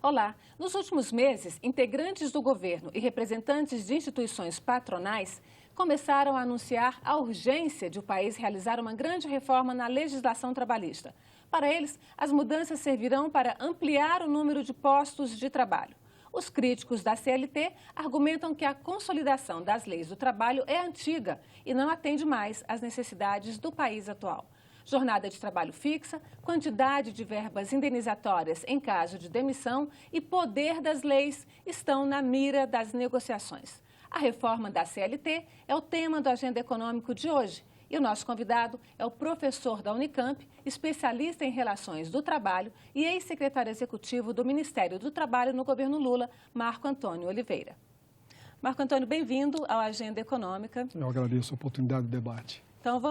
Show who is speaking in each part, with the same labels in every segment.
Speaker 1: Olá! Nos últimos meses, integrantes do governo e representantes de instituições patronais começaram a anunciar a urgência de o país realizar uma grande reforma na legislação trabalhista. Para eles, as mudanças servirão para ampliar o número de postos de trabalho. Os críticos da CLT argumentam que a consolidação das leis do trabalho é antiga e não atende mais às necessidades do país atual. Jornada de trabalho fixa, quantidade de verbas indenizatórias em caso de demissão e poder das leis estão na mira das negociações. A reforma da CLT é o tema do Agenda Econômico de hoje. E o nosso convidado é o professor da Unicamp, especialista em relações do trabalho e ex-secretário executivo do Ministério do Trabalho no governo Lula, Marco Antônio Oliveira. Marco Antônio, bem-vindo ao Agenda Econômica.
Speaker 2: Eu agradeço a oportunidade de debate.
Speaker 1: Então,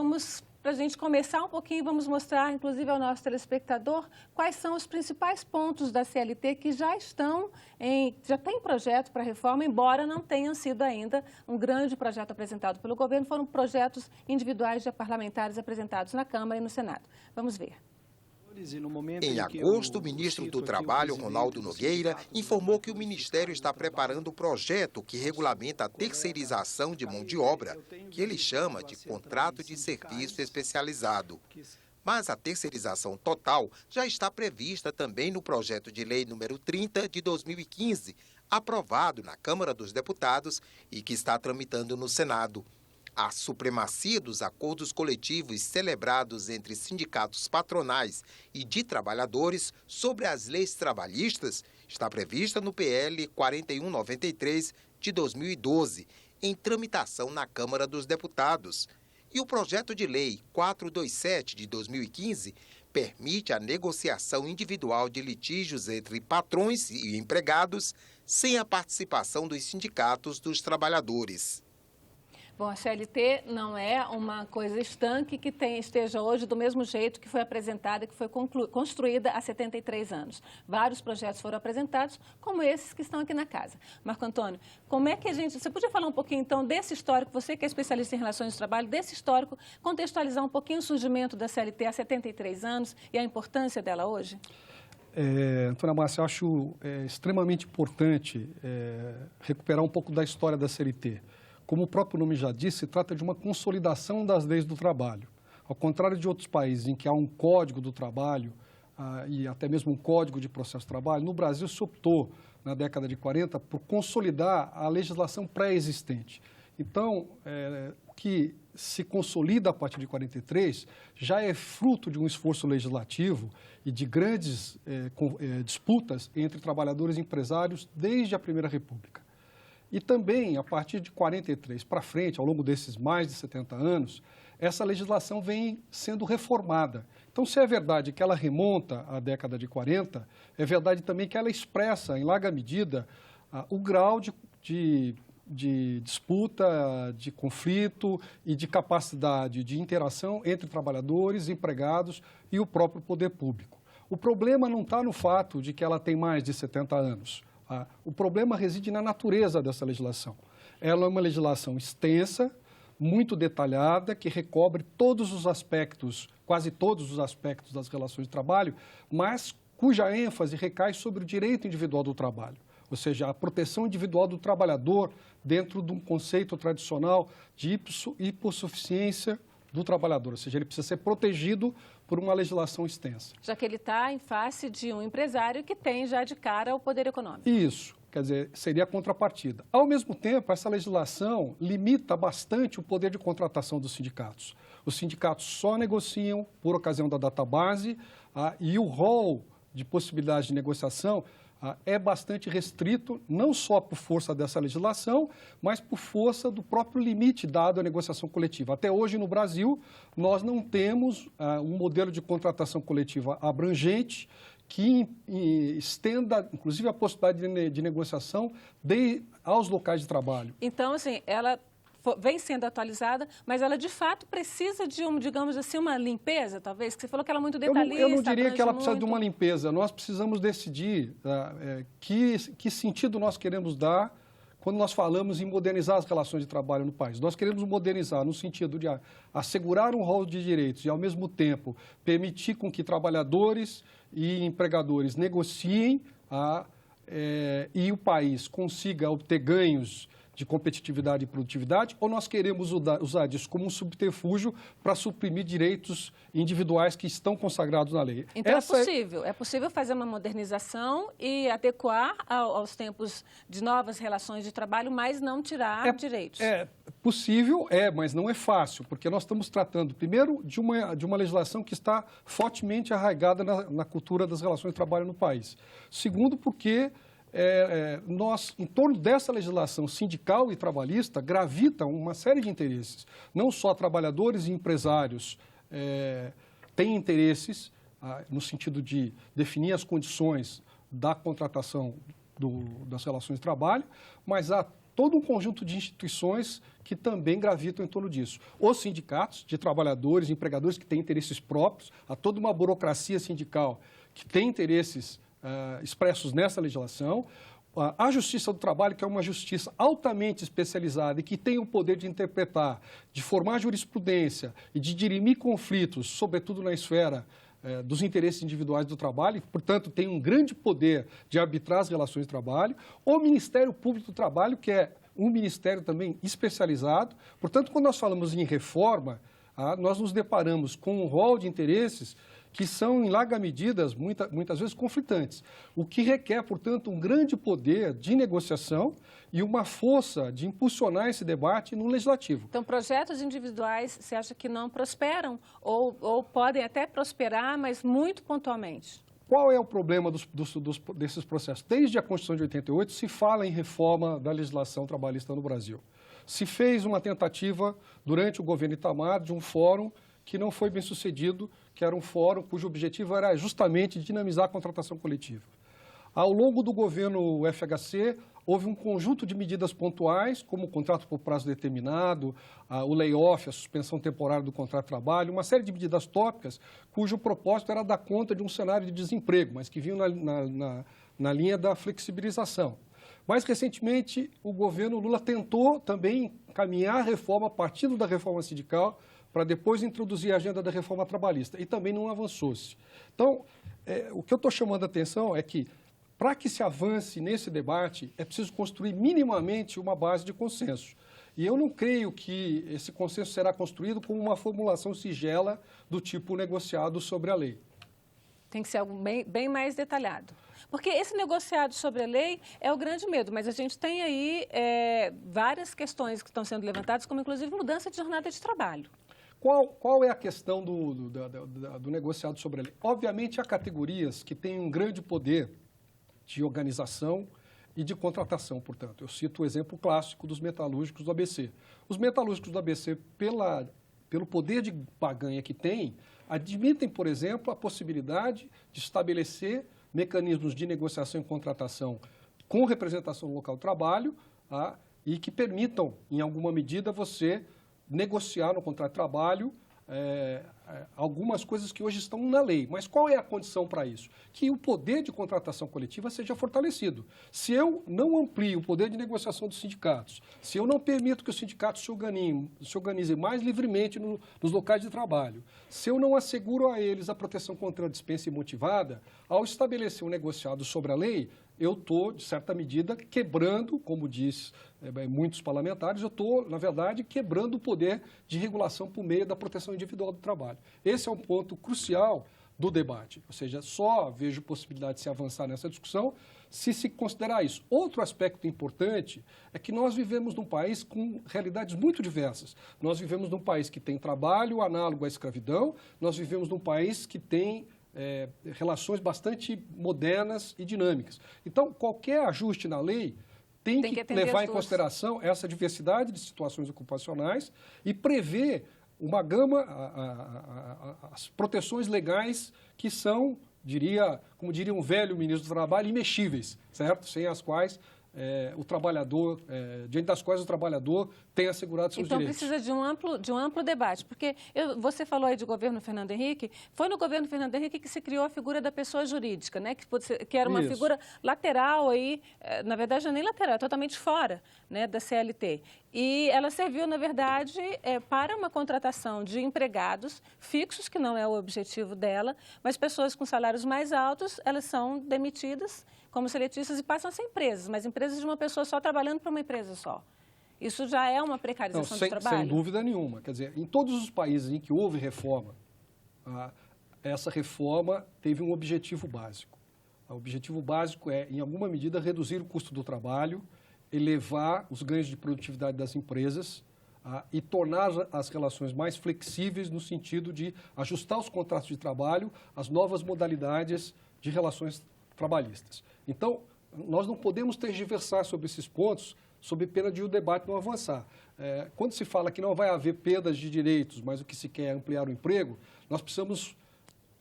Speaker 1: para a gente começar um pouquinho, vamos mostrar, inclusive, ao nosso telespectador, quais são os principais pontos da CLT que já tem projeto para reforma, embora não tenham sido ainda um grande projeto apresentado pelo governo, foram projetos individuais de parlamentares apresentados na Câmara e no Senado. Vamos ver.
Speaker 3: Em agosto, o ministro do Trabalho, Ronaldo Nogueira, informou que o Ministério está preparando um projeto que regulamenta a terceirização de mão de obra, que ele chama de contrato de serviço especializado. Mas a terceirização total já está prevista também no projeto de lei número 30 de 2015, aprovado na Câmara dos Deputados e que está tramitando no Senado. A supremacia dos acordos coletivos celebrados entre sindicatos patronais e de trabalhadores sobre as leis trabalhistas está prevista no PL 4193 de 2012, em tramitação na Câmara dos Deputados. E o projeto de lei 427 de 2015 permite a negociação individual de litígios entre patrões e empregados sem a participação dos sindicatos dos trabalhadores.
Speaker 1: Bom, a CLT não é uma coisa estanque que esteja hoje do mesmo jeito que foi apresentada, que foi construída há 73 anos. Vários projetos foram apresentados, como esses que estão aqui na casa. Marco Antônio, como é que você podia falar um pouquinho, então, desse histórico, você que é especialista em relações de trabalho, desse histórico, contextualizar um pouquinho o surgimento da CLT há 73 anos e a importância dela hoje?
Speaker 2: Antônia Márcia, eu acho extremamente importante recuperar um pouco da história da CLT. Como o próprio nome já disse, se trata de uma consolidação das leis do trabalho. Ao contrário de outros países em que há um código do trabalho e até mesmo um código de processo de trabalho, no Brasil se optou, na década de 40, por consolidar a legislação pré-existente. Então, o que se consolida a partir de 43 já é fruto de um esforço legislativo e de grandes disputas entre trabalhadores e empresários desde a Primeira República. E também, a partir de 43 para frente, ao longo desses mais de 70 anos, essa legislação vem sendo reformada. Então, se é verdade que ela remonta à década de 40, é verdade também que ela expressa, em larga medida, o grau de disputa, de conflito e de capacidade de interação entre trabalhadores, empregados e o próprio poder público. O problema não está no fato de que ela tem mais de 70 anos. O problema reside na natureza dessa legislação. Ela é uma legislação extensa, muito detalhada, que recobre todos os aspectos, quase todos os aspectos das relações de trabalho, mas cuja ênfase recai sobre o direito individual do trabalho, ou seja, a proteção individual do trabalhador dentro de um conceito tradicional de hipossuficiência do trabalhador, ou seja, ele precisa ser protegido por uma legislação extensa.
Speaker 1: Já que ele está em face de um empresário que tem já de cara o poder econômico.
Speaker 2: Isso, quer dizer, seria a contrapartida. Ao mesmo tempo, essa legislação limita bastante o poder de contratação dos sindicatos. Os sindicatos só negociam por ocasião da database e o rol de possibilidades de negociação é bastante restrito, não só por força dessa legislação, mas por força do próprio limite dado à negociação coletiva. Até hoje, no Brasil, nós não temos um modelo de contratação coletiva abrangente que estenda, inclusive, a possibilidade de negociação aos locais de trabalho.
Speaker 1: Então, assim, ela vem sendo atualizada, mas ela de fato precisa de, digamos assim, uma limpeza, talvez? Que você falou que ela é muito detalhista.
Speaker 2: Eu não diria que ela precisa de uma limpeza. Nós precisamos decidir que sentido nós queremos dar quando nós falamos em modernizar as relações de trabalho no país. Nós queremos modernizar no sentido de assegurar um rol de direitos e, ao mesmo tempo, permitir com que trabalhadores e empregadores negociem e o país consiga obter ganhos de competitividade e produtividade, ou nós queremos usar disso como um subterfúgio para suprimir direitos individuais que estão consagrados na lei?
Speaker 1: Então é possível fazer uma modernização e adequar aos tempos de novas relações de trabalho, mas não tirar direitos.
Speaker 2: É possível, mas não é fácil, porque nós estamos tratando, primeiro, de uma legislação que está fortemente arraigada na cultura das relações de trabalho no país. Segundo, porque nós, em torno dessa legislação sindical e trabalhista, gravita uma série de interesses. Não só trabalhadores e empresários têm interesses, no sentido de definir as condições da contratação das relações de trabalho, mas há todo um conjunto de instituições que também gravitam em torno disso. Os sindicatos de trabalhadores e empregadores que têm interesses próprios, há toda uma burocracia sindical que tem interesses expressos nessa legislação, a Justiça do Trabalho, que é uma justiça altamente especializada e que tem o poder de interpretar, de formar jurisprudência e de dirimir conflitos, sobretudo na esfera dos interesses individuais do trabalho, e, portanto, tem um grande poder de arbitrar as relações de trabalho, o Ministério Público do Trabalho, que é um ministério também especializado. Portanto, quando nós falamos em reforma, nós nos deparamos com um rol de interesses que são, em larga medida, muitas vezes conflitantes, o que requer, portanto, um grande poder de negociação e uma força de impulsionar esse debate no legislativo.
Speaker 1: Então, projetos individuais, você acha que não prosperam ou podem até prosperar, mas muito pontualmente?
Speaker 2: Qual é o problema desses processos? Desde a Constituição de 88 se fala em reforma da legislação trabalhista no Brasil. Se fez uma tentativa, durante o governo Itamar, de um fórum que não foi bem sucedido, que era um fórum cujo objetivo era justamente dinamizar a contratação coletiva. Ao longo do governo FHC, houve um conjunto de medidas pontuais, como o contrato por prazo determinado, o layoff, a suspensão temporária do contrato de trabalho, uma série de medidas tópicas, cujo propósito era dar conta de um cenário de desemprego, mas que vinham na linha da flexibilização. Mais recentemente, o governo Lula tentou também caminhar a reforma, partindo da reforma sindical, para depois introduzir a agenda da reforma trabalhista, e também não avançou-se. Então, o que eu estou chamando a atenção é que, para que se avance nesse debate, é preciso construir minimamente uma base de consenso. E eu não creio que esse consenso será construído com uma formulação sigela do tipo negociado sobre a lei.
Speaker 1: Tem que ser algo bem mais detalhado. Porque esse negociado sobre a lei é o grande medo, mas a gente tem aí várias questões que estão sendo levantadas, como inclusive mudança de jornada de trabalho.
Speaker 2: Qual é a questão do negociado sobre a lei? Obviamente, há categorias que têm um grande poder de organização e de contratação, portanto. Eu cito o exemplo clássico dos metalúrgicos do ABC. Os metalúrgicos do ABC, pelo poder de barganha que têm, admitem, por exemplo, a possibilidade de estabelecer mecanismos de negociação e contratação com representação no local de trabalho, e que permitam, em alguma medida, você negociar no contrato de trabalho algumas coisas que hoje estão na lei. Mas qual é a condição para isso? Que o poder de contratação coletiva seja fortalecido. Se eu não amplio o poder de negociação dos sindicatos, se eu não permito que os sindicatos se organizem mais livremente nos locais de trabalho, se eu não asseguro a eles a proteção contra a dispensa imotivada, ao estabelecer um negociado sobre a lei, eu estou, de certa medida, quebrando, como diz muitos parlamentares, eu estou, na verdade, quebrando o poder de regulação por meio da proteção individual do trabalho. Esse é um ponto crucial do debate, ou seja, só vejo possibilidade de se avançar nessa discussão se considerar isso. Outro aspecto importante é que nós vivemos num país com realidades muito diversas. Nós vivemos num país que tem trabalho análogo à escravidão, nós vivemos num país que tem relações bastante modernas e dinâmicas. Então, qualquer ajuste na lei tem que levar em consideração essa diversidade de situações ocupacionais e prever uma gama, as proteções legais que são, como diria um velho ministro do Trabalho, imexíveis, certo? Sem as quais diante das quais o trabalhador tem assegurado seus direitos.
Speaker 1: Então, precisa de um amplo debate, porque você falou aí de governo Fernando Henrique, foi no governo Fernando Henrique que se criou a figura da pessoa jurídica, né? Que era uma figura lateral aí, na verdade não é nem lateral, é totalmente fora, né, da CLT. E ela serviu, na verdade, para uma contratação de empregados fixos, que não é o objetivo dela, mas pessoas com salários mais altos, elas são demitidas como seletistas e passam a ser empresas, mas empresas de uma pessoa só trabalhando para uma empresa só. Isso já é uma precarização do trabalho?
Speaker 2: Sem dúvida nenhuma. Quer dizer, em todos os países em que houve reforma, essa reforma teve um objetivo básico. O objetivo básico é, em alguma medida, reduzir o custo do trabalho, elevar os ganhos de produtividade das empresas e tornar as relações mais flexíveis no sentido de ajustar os contratos de trabalho às novas modalidades de relações trabalhistas. Então, nós não podemos tergiversar sobre esses pontos sob pena de o debate não avançar. Quando se fala que não vai haver perdas de direitos, mas o que se quer é ampliar o emprego, nós precisamos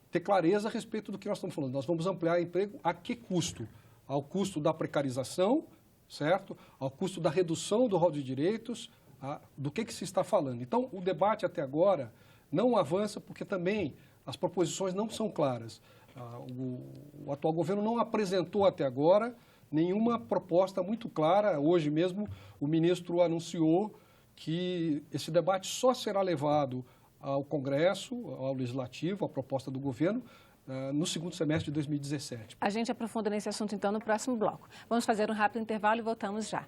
Speaker 2: ter clareza a respeito do que nós estamos falando. Nós vamos ampliar o emprego a que custo? Ao custo da precarização, certo? Ao custo da redução do rol de direitos, do que se está falando. Então, o debate até agora não avança porque também as proposições não são claras. O atual governo não apresentou até agora nenhuma proposta muito clara. Hoje mesmo, o ministro anunciou que esse debate só será levado ao Congresso, ao Legislativo, à proposta do governo, no segundo semestre de 2017.
Speaker 1: A gente aprofunda nesse assunto, então, no próximo bloco. Vamos fazer um rápido intervalo e voltamos já.